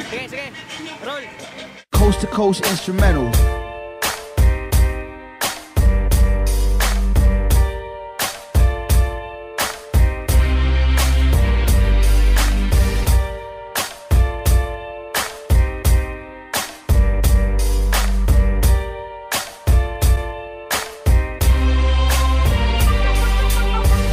Sige, sige. Roll. Coast to coast instrumentals.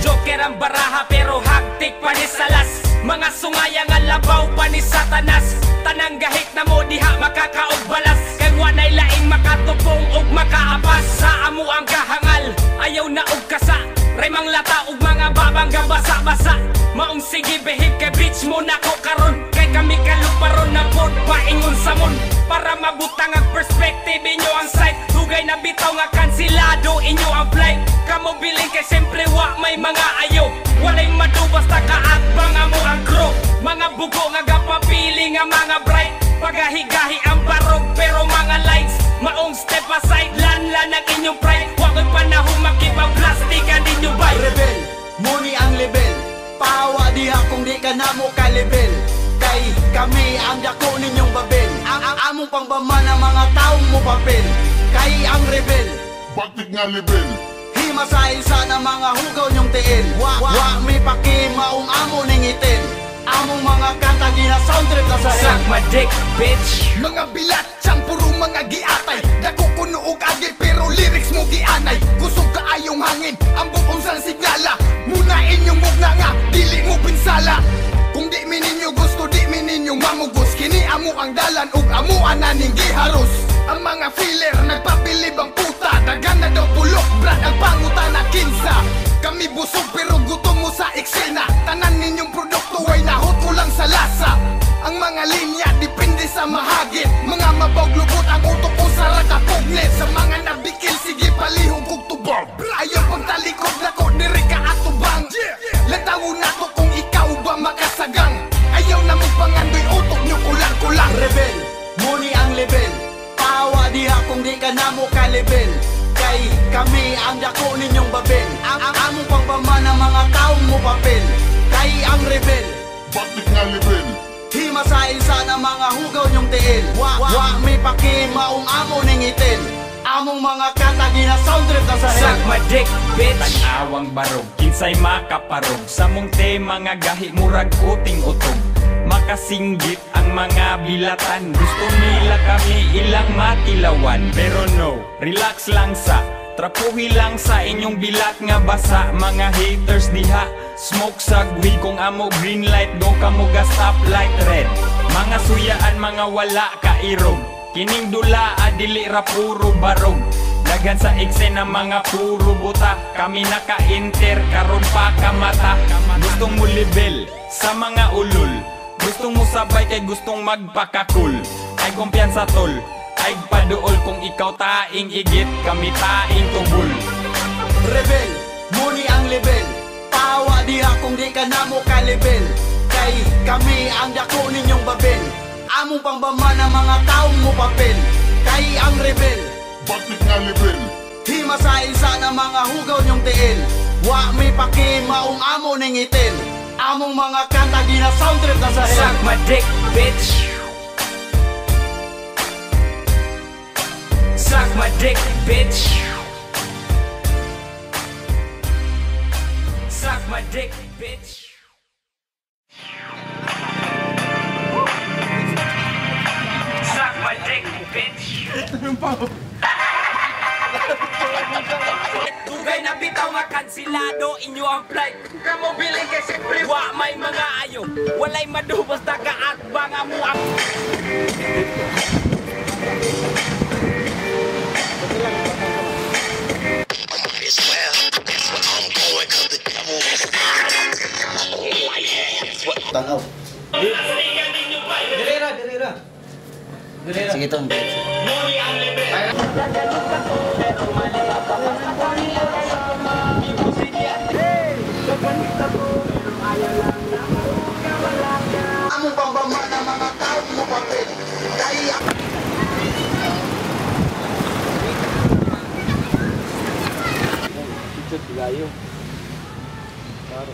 Joker ang baraha pero hagtik pa ni salas. Mga sungaya nga labaw pa ni Satanas. Tanang gahit na mo diha makakaog balas. Kay wanay laing makatupong ug makaapas. Sa amo ang kahangal, ayaw na og kasa. Remang lata ug mga babang gabasa-basa. Maong sige behave kay bitch mo na ko karon. Kay kami kaluparon na pod paingon sa mon. Para mabutang ang perspective inyo ang sight. Dugay na bitaw nga kansilado inyo ang flight. Kamo biling kay siyempre wa may mga ayaw. Walay madu basta kaatbang amo ang crew. Mga bugo nga gapapili nga mga bright. Pagahigahi ang barog pero mga lights. Maong step aside lanlan ang inyong pride. Wa ko'y panahon makipag-plastikan ninyo bay. Rebel, muni ang level. Pahawa diha kung di ka na mo ka-level. Kay kami ang dako ninyong babel. Ang among pangbama ng mga taong mo papel. Kay ang rebel, bakit nga level? himasahin sa na mga hugaw nyong tiin. Wa may paki maong amo ning itin. Among mga kanta gina soundtrip na sa Suck my dick, bitch. Mga bilat, siyang puro mga giatay. Dako kuno og agi pero lyrics mo gianay. Kusog kaayong hangin, ang bukong sang signala. Muna inyong mugna nga, dili mo pinsala. Kung di mi ninyo gusto, di mi ninyo mamugos. Kini amo ang dalan ug amo ananing giharos. Ang mga filler nagpabilib ang puta. Dagan na daw pulok, brad ang panguta na kinsa. Kami busog pero gutom mo sa eksena. Tanan ninyong produkto ay nahot ko lang sa lasa. Ang mga linya depende sa mahagit. Mga mabawglubot ang utok ko sa rakapugnet. Sa mga nabikil sige palihog kog tubang. Ayaw pagtalikod na ko diri ka atubang. Latawo na to kung ikaw ba makasagang. Ayaw na magpangandoy utok nyo kulang-kulang. rebel, muni ang level. Pahawa diha kung di ka na mo ka-level. Kay kami ang dako ninyong babel. Ang among pangbama ng mga taong mo papel. Kay ang rebel, Bakit nga level? himasahin sa na mga hugaw nyong tiin. Wa may paki maong amo ning itin. Among mga kanta gina soundtrip na sa Suck hell. my dick, bitch. Tan-awang barog, kinsay makaparog. Sa mong tema nga gahi murag uting utog. Makasinggit ang mga bilatan. Gusto nila kami ilang matilawan. Pero no, relax lang sa trapuhi lang sa inyong bilat nga basa. Mga haters diha, smoke sa weed. Kung amo green light, go kamo ga stoplight red. Mga suyaan, mga wala kairog. Kining dula adili ra puro barog. Daghan sa eksena mga puro buta. Kami naka-enter karon pa kamata. Gustong mo level sa mga ulol. Gustong mo sabay kay gustong magpakakul. Ay kumpiyansa tol, ay paduol. Kung ikaw taing igit, kami taing tubol. Rebel, muni ang level. Pahawa diha kung di ka na mo ka-level. Kay kami ang dako ninyong babel. Among pangbama ng mga taong mo papel. Kay ang rebel, Bakit nga level? himasahin sa na mga hugaw nyong tiin. Wa may paki maong amo ning itin. Among mga kanta gina soundtrip na sa hell. Suck my dick, bitch. Suck my dick, bitch. Suck my dick, bitch. Suck my dick, bitch. Dugay na bitaw nga kansilado inyo ang flight. Kamo biling kay siyempre wa may mga ayo. Walay madubos na kaatbang amo ang Tanaw. Sige tong. Among pambama ng mga tao mo papel. Kaya Picture gayo. Claro.